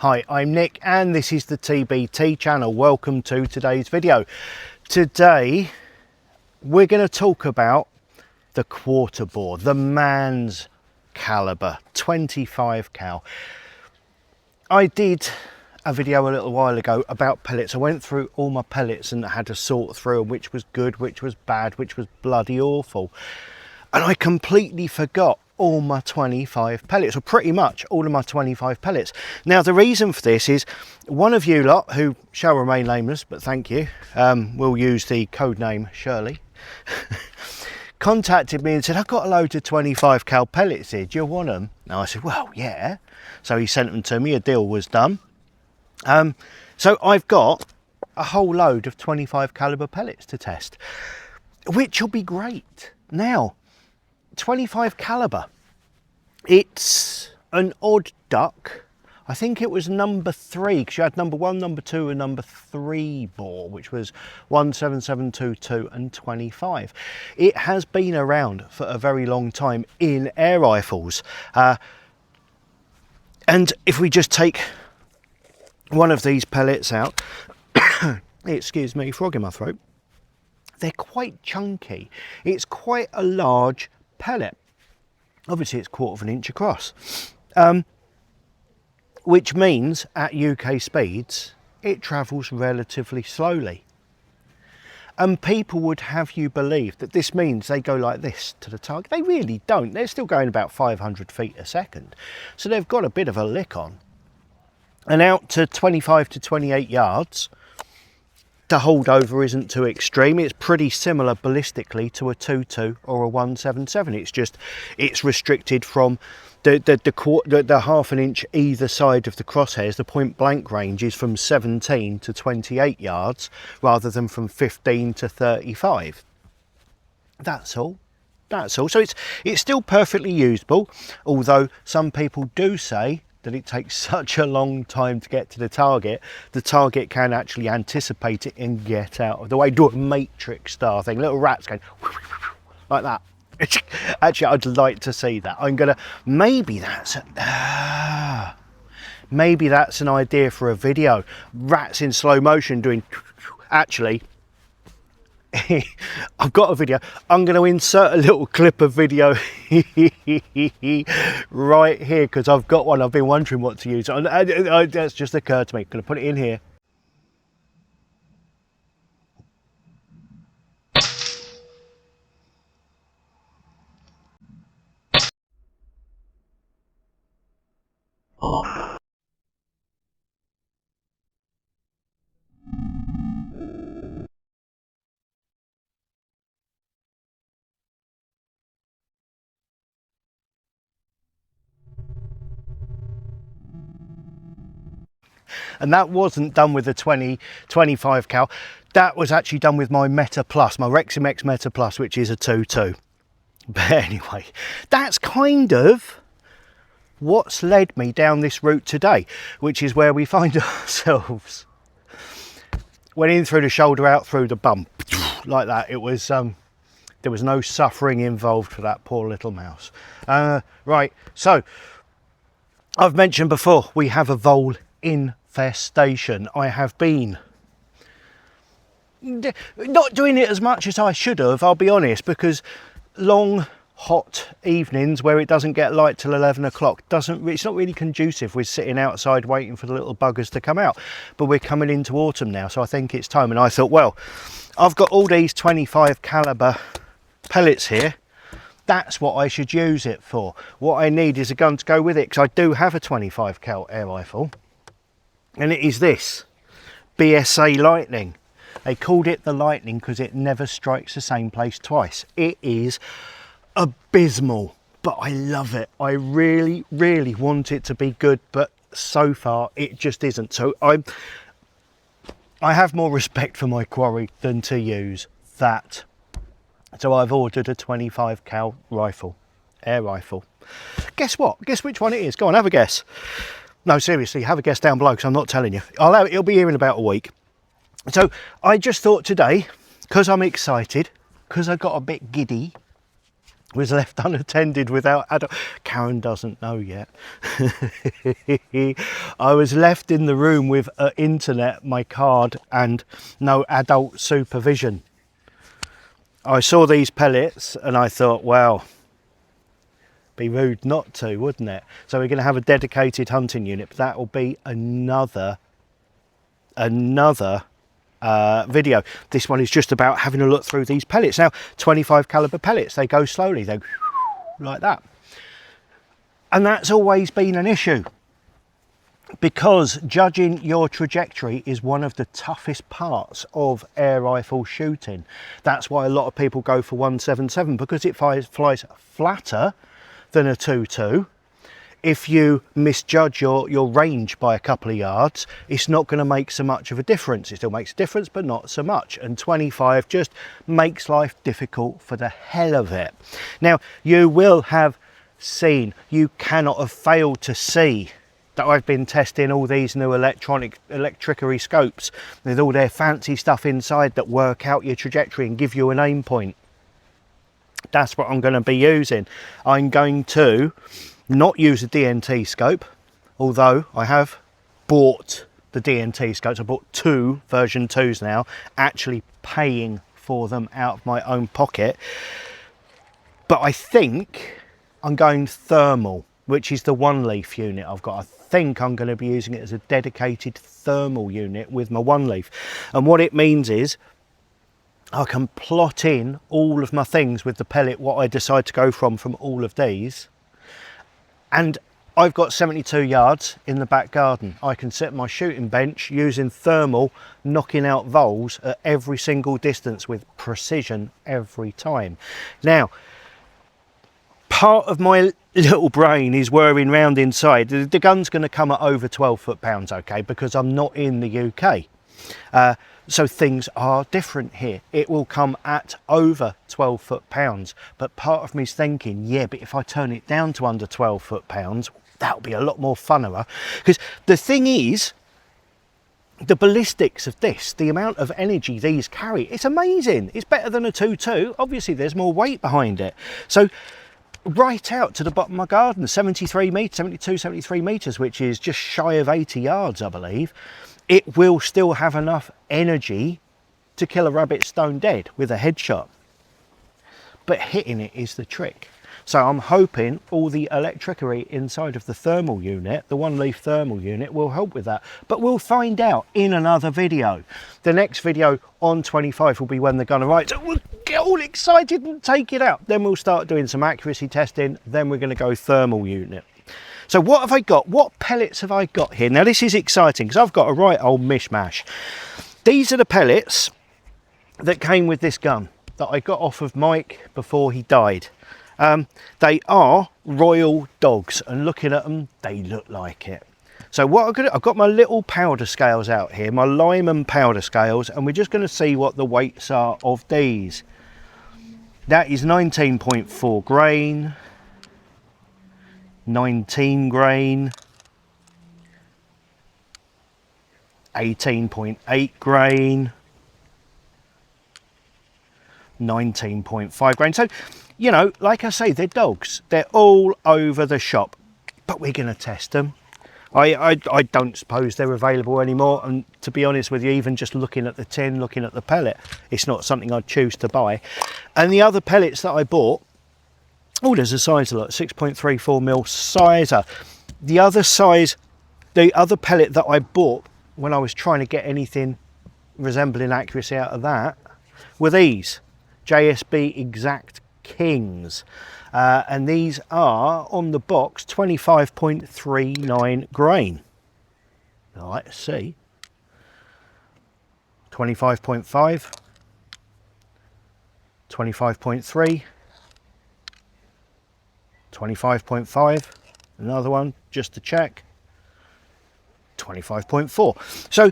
Hi, I'm Nick and this is the TBT channel. Welcome to today's video. Today we're going to talk about the Quarterbore, the man's caliber, 25 cal. I did a video a little while ago about pellets. I went through all my pellets and had to sort through which was good, which was bad, which was bloody awful. And I completely forgot all my 25 pellets, or pretty much all of my 25 pellets. Now the reason for this is one of you lot, who shall remain nameless, but thank you, we'll use the code name Shirley, contacted me and said, I've got a load of 25 cal pellets here, do you want them? And I said, well, yeah. So he sent them to me, a deal was done. So I've got a whole load of 25 caliber pellets to test, which will be great. Now, 25 caliber, it's an odd duck. I think it was number 3, because you had number 1, number 2 and number 3 bore, which was 17722 and 25. It has been around for a very long time in air rifles, and if we just take one of these pellets out, excuse me, frog in my throat, they're quite chunky. It's quite a large pellet. Obviously it's 1/4 of an inch across, which means at UK speeds it travels relatively slowly, and people would have you believe that this means they go like this to the target. They really don't. They're still going about 500 feet a second, so they've got a bit of a lick on, and out to 25 to 28 yards the holdover isn't too extreme. It's pretty similar ballistically to a 22 or a 177. It's just, it's restricted from the 1/2 an inch either side of the crosshairs. The point blank range is from 17 to 28 yards rather than from 15 to 35. That's all. That's all. So it's still perfectly usable, although some people do say that it takes such a long time to get to the target can actually anticipate it and get out of the way. Do a Matrix style thing, little rats going like that. Actually, I'd like to see that. Maybe that's an idea for a video. Rats in slow motion doing, actually, I've got a video. I'm going to insert a little clip of video right here, because I've got one. I've been wondering what to use. That's just occurred to me. I'm going to put it in here. And that wasn't done with the 25 cal. That was actually done with my Meta Plus, my Reximex Meta Plus, which is a 22. But anyway, that's kind of what's led me down this route today, which is where we find ourselves. Went in through the shoulder, out through the bum, like that. It was there was no suffering involved for that poor little mouse. Right, so I've mentioned before, we have a vole infestation. I have been not doing it as much as I should have, I'll be honest, because long hot evenings where it doesn't get light till 11 o'clock it's not really conducive with sitting outside waiting for the little buggers to come out. But we're coming into autumn now, so I think it's time. And I thought, well, I've got all these 25 caliber pellets here, that's what I should use it for. What I need is a gun to go with it, because I do have a 25 cal air rifle, and it is this BSA Lightning. They called it the Lightning because it never strikes the same place twice. It is abysmal, but I love it. I really want it to be good, but so far it just isn't. So I have more respect for my quarry than to use that. So I've ordered a 25 cal rifle, air rifle. Guess what? Guess which one it is. Go on, have a guess. No, seriously, have a guess down below, because I'm not telling you. It'll be here in about a week. So I just thought today, because I'm excited, because I got a bit giddy was left unattended without adult. Karen doesn't know yet. I was left in the room with internet, my card, and no adult supervision. I saw these pellets and I thought, well, be rude not to, wouldn't it? So we're going to have a dedicated hunting unit, but that will be another video. This one is just about having a look through these pellets. Now, 25 caliber pellets, they go slowly, they like that. And that's always been an issue, because judging your trajectory is one of the toughest parts of air rifle shooting. That's why a lot of people go for 177, because it flies flatter than a 2.2. If you misjudge your range by a couple of yards, it's not going to make so much of a difference. It still makes a difference, but not so much. And 25 just makes life difficult for the hell of it. Now, you will have seen, you cannot have failed to see that I've been testing all these new electricity scopes with all their fancy stuff inside that work out your trajectory and give you an aim point. That's what I'm going to be using. I'm going to not use a DNT scope, although I have bought the DNT scopes. I bought 2 version 2s now, actually paying for them out of my own pocket. But I think I'm going thermal, which is the 1-leaf unit I've got. I think I'm going to be using it as a dedicated thermal unit with my 1-leaf. And what it means is I can plot in all of my things with the pellet, what I decide to go from all of these. And I've got 72 yards in the back garden. I can set my shooting bench using thermal, knocking out voles at every single distance with precision every time. Now, part of my little brain is whirring round inside. The gun's going to come at over 12 foot-pounds, okay, because I'm not in the UK. So things are different here. It will come at over 12 foot-pounds. But part of me's thinking, yeah, but if I turn it down to under 12 foot-pounds, that'll be a lot more funner. Because the thing is, the ballistics of this, the amount of energy these carry, it's amazing. It's better than a 2.2. Obviously, there's more weight behind it. So right out to the bottom of my garden, 73 metres, which is just shy of 80 yards, I believe, it will still have enough energy to kill a rabbit stone dead with a headshot. But hitting it is the trick. So I'm hoping all the electricity inside of the thermal unit, the 1-leaf thermal unit, will help with that. But we'll find out in another video. The next video on 25 will be when the gun arrives. So we'll get all excited and take it out. Then we'll start doing some accuracy testing. Then we're going to go thermal unit. So what have I got? What pellets have I got here? Now this is exciting because I've got a right old mishmash. These are the pellets that came with this gun that I got off of Mike before he died. They are Royal Dogs, and looking at them, they look like it. So what I've got my little powder scales out here, my Lyman powder scales, and we're just going to see what the weights are of these. That is 19.4 grain. 19 grain, 18.8 grain, 19.5 grain. So, you know, like I say, they're dogs. They're all over the shop, but we're going to test them. I don't suppose they're available anymore, and to be honest with you, even just looking at the tin, looking at the pellet, it's not something I'd choose to buy. And the other pellets that I bought, oh, there's a size alert, 6.34mm sizer. The other size, the other pellet that I bought when I was trying to get anything resembling accuracy out of that were these JSB Exact Kings. And these are, on the box, 25.39 grain. Let's see. 25.5, 25.3, 25.5, another one just to check, 25.4. So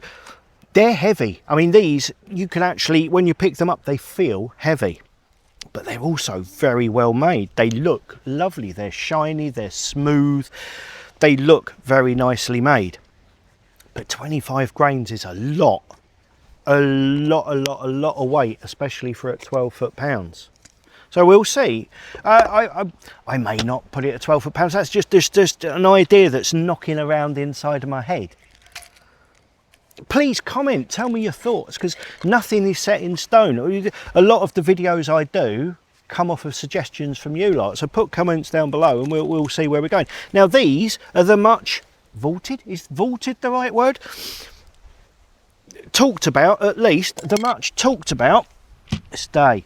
they're heavy. I mean, these, you can actually, when you pick them up, they feel heavy, but they're also very well made. They look lovely. They're shiny, they're smooth, they look very nicely made. But 25 grains is a lot of weight, especially for at 12 foot-pounds. So we'll see. I may not put it at 12 foot-pounds. That's just an idea that's knocking around inside of my head. Please comment, tell me your thoughts, because nothing is set in stone. A lot of the videos I do come off of suggestions from you lot, so put comments down below and we'll see where we're going. Now these are the much vaulted, is vaulted the right word? Talked about, at least, the much talked about, stay,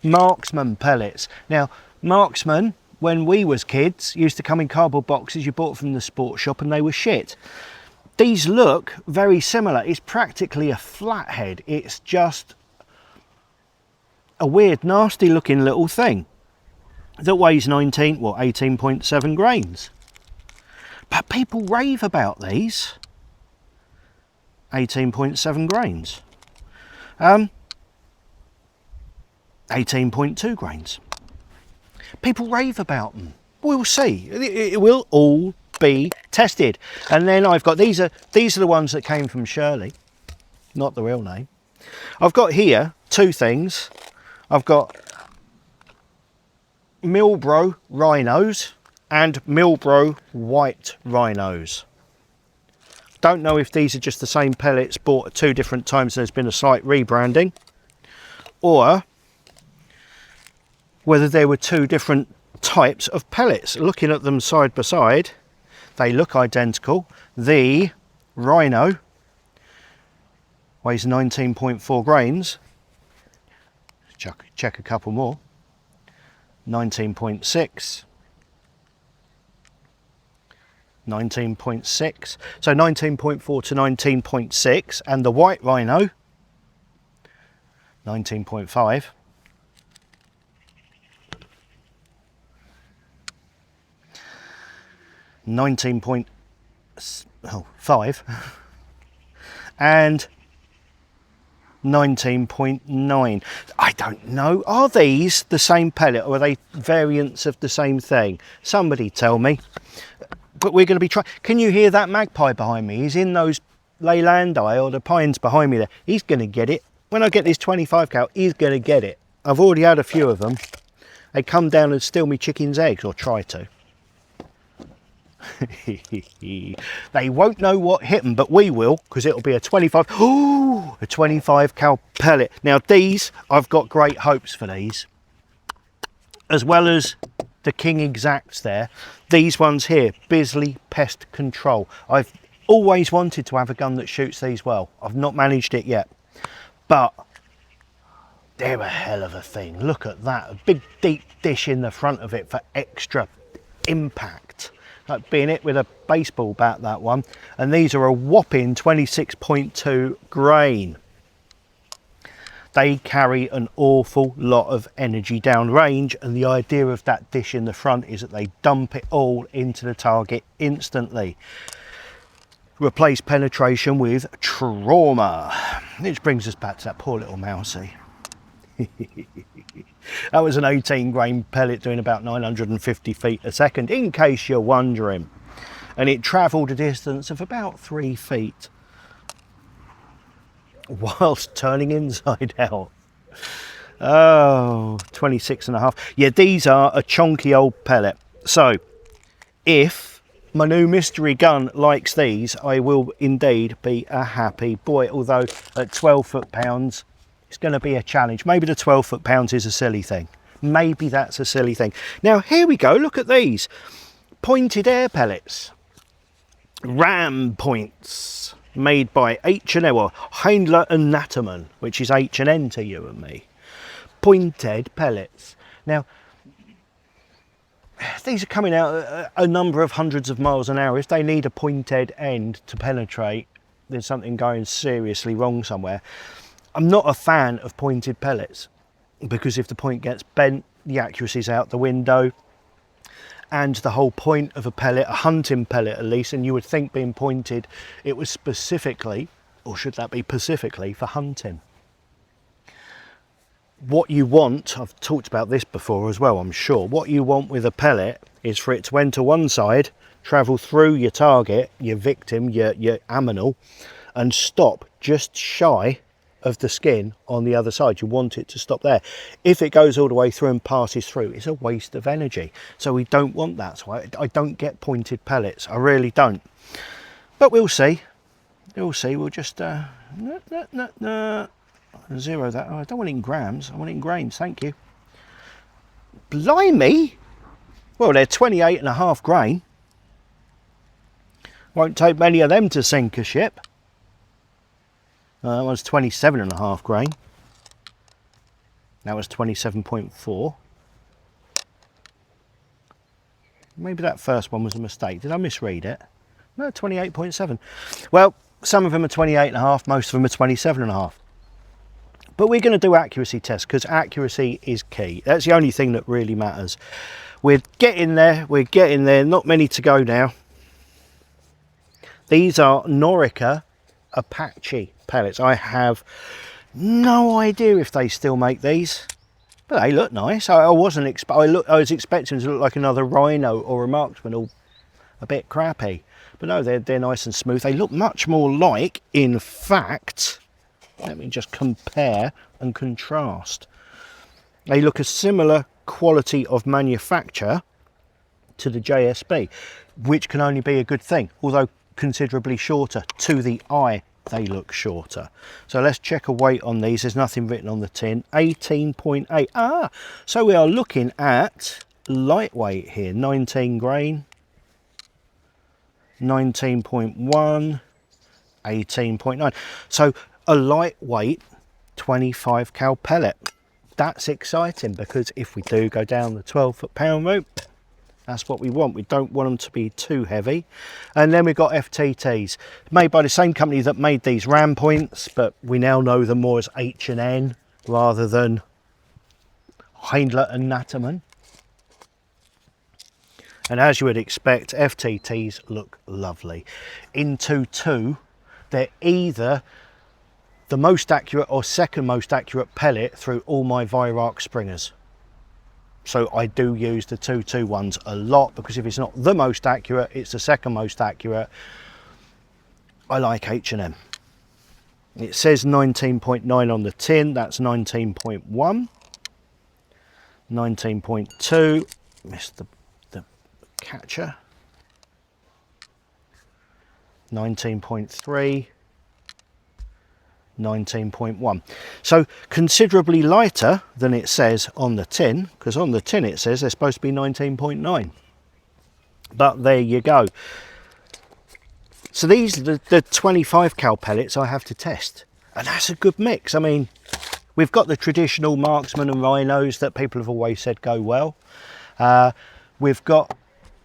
Marksman pellets. Now Marksman, when we was kids, used to come in cardboard boxes you bought from the sports shop, and they were shit. These look very similar. It's practically a flathead. It's just a weird, nasty looking little thing that weighs 18.7 grains. But people rave about these. 18.7 grains. 18.2 grains. People rave about them. We'll see. It will all be tested. And then I've got these are the ones that came from Shirley, not the real name. I've got here two things. I've got Milbro rhinos and Milbro white rhinos. Don't know if these are just the same pellets bought at two different times. There's been a slight rebranding, or whether there were two different types of pellets. Looking at them side by side, they look identical. The rhino weighs 19.4 grains. Check a couple more. 19.6. 19.6. So 19.4 to 19.6. And the white rhino, 19.5. 19.5 and 19.9. I don't know, are these the same pellet or are they variants of the same thing? Somebody tell me. But we're going to be trying. Can you hear that magpie behind me? He's in those Leylandi or the pines behind me there. He's going to get it. When I get this 25 cal, he's going to get it. I've already had a few of them. They come down and steal me chicken's eggs, or try to. They won't know what hit them, but we will, because it'll be a 25. Ooh, a 25 cal pellet. Now these, I've got great hopes for these, as well as the King Exacts there. These ones here, Bisley Pest Control. I've always wanted to have a gun that shoots these well. I've not managed it yet, but they're a hell of a thing. Look at that, a big deep dish in the front of it for extra impact. Like being hit with a baseball bat, that one. And these are a whopping 26.2 grain. They carry an awful lot of energy downrange, and the idea of that dish in the front is that they dump it all into the target instantly. Replace penetration with trauma. Which brings us back to that poor little mousey. That was an 18 grain pellet doing about 950 feet a second, in case you're wondering. And it travelled a distance of about 3 feet whilst turning inside out. Oh, 26.5. Yeah, these are a chonky old pellet. So if my new mystery gun likes these, I will indeed be a happy boy. Although at 12 foot-pounds, it's going to be a challenge. Maybe the 12 foot-pounds is a silly thing. Maybe that's a silly thing. Now, here we go. Look at these. Pointed air pellets. Ram points. Made by H&N, or Heindler and Natterman, which is H&N to you and me. Pointed pellets. Now, these are coming out a number of hundreds of miles an hour. If they need a pointed end to penetrate, there's something going seriously wrong somewhere. I'm not a fan of pointed pellets, because if the point gets bent, the accuracy's out the window. And the whole point of a pellet, a hunting pellet at least, and you would think being pointed, it was specifically, or should that be specifically, for hunting. What you want, I've talked about this before as well, I'm sure, what you want with a pellet is for it to enter one side, travel through your target, your victim, your aminal, and stop just shy of the skin on the other side. You want it to stop there. If it goes all the way through and passes through, it's a waste of energy. So we don't want that. So I don't get pointed pellets. I really don't. But we'll see. We'll see. We'll just zero that. Oh, I don't want it in grams. I want it in grains. Thank you. Blimey. Well, they're 28.5 grain. Won't take many of them to sink a ship. That was 27.5 grain. That was 27.4. Maybe that first one was a mistake. Did I misread it? No, 28.7. Well, some of them are 28.5, most of them are 27.5. But we're going to do accuracy tests because accuracy is key. That's the only thing that really matters. We're getting there. We're getting there. Not many to go now. These are Norica Apache pellets. I have no idea if they still make these, but they look nice. I was expecting them to look like another Rhino or a Marksman, all a bit crappy, but no, they're nice and smooth. They look much more like, in fact, let me just compare and contrast. They look a similar quality of manufacture to the JSB, which can only be a good thing, although considerably shorter. To the eye, they look shorter. So let's check a weight on these. There's nothing written on the tin. 18.8. So we are looking at lightweight here. 19 grain, 19.1, 18.9. So a lightweight 25 cal pellet. That's exciting, because if we do go down the 12 foot-pound route, that's what we want. We don't want them to be too heavy. And then we've got FTTs, made by the same company that made these ram points, but we now know them more as H&N rather than Heindler and Natterman. And as you would expect, FTTs look lovely. In 2.2, they're either the most accurate or second most accurate pellet through all my Viroc Springers. So I do use the 2.2 ones a lot, because if it's not the most accurate, it's the second most accurate. I like H&M. It says 19.9 on the tin. That's 19.1. 19.2. Missed the catcher. 19.3. 19.1. So considerably lighter than it says on the tin, because on the tin it says they're supposed to be 19.9. But there you go. So these are the 25 cal pellets I have to test, and that's a good mix. I mean, we've got the traditional Marksman and Rhinos that people have always said go well. We've got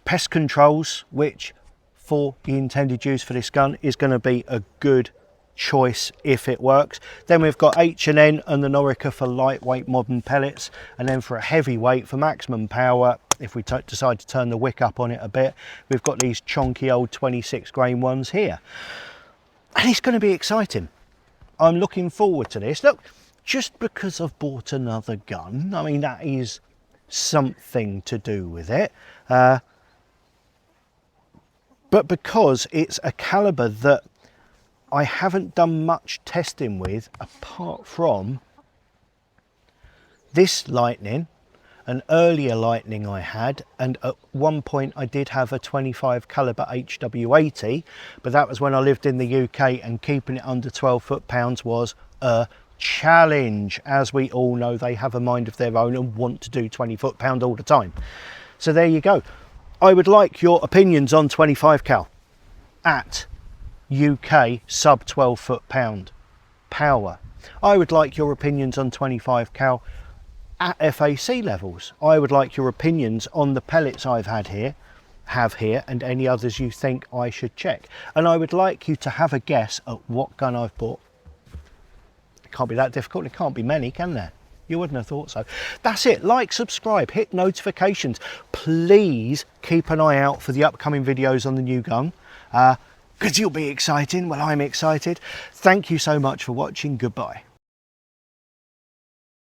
Pest controls, which for the intended use for this gun is going to be a good choice if it works. Then we've got H&N and the Norica for lightweight modern pellets, and then for a heavyweight for maximum power, if we decide to turn the wick up on it a bit, we've got these chonky old 26 grain ones here. And it's going to be exciting. I'm looking forward to this. Look, just because I've bought another gun, I mean, that is something to do with it, but because it's a caliber that I haven't done much testing with, apart from this Lightning, an earlier Lightning I had, and at one point I did have a 25 caliber HW80, but that was when I lived in the UK, and keeping it under 12 foot-pounds was a challenge. As we all know, they have a mind of their own and want to do 20 foot-pound all the time. So there you go. I would like your opinions on 25 cal at UK sub 12 foot-pound power. I would like your opinions on 25 cal at FAC levels. I would like your opinions on the pellets I've have here, and any others you think I should check. And I would like you to have a guess at what gun I've bought. It can't be that difficult. It can't be many, can there? You wouldn't have thought so. That's it. Like, subscribe, hit notifications. Please keep an eye out for the upcoming videos on the new gun, because you'll be exciting. Well, I'm excited. Thank you so much for watching. Goodbye.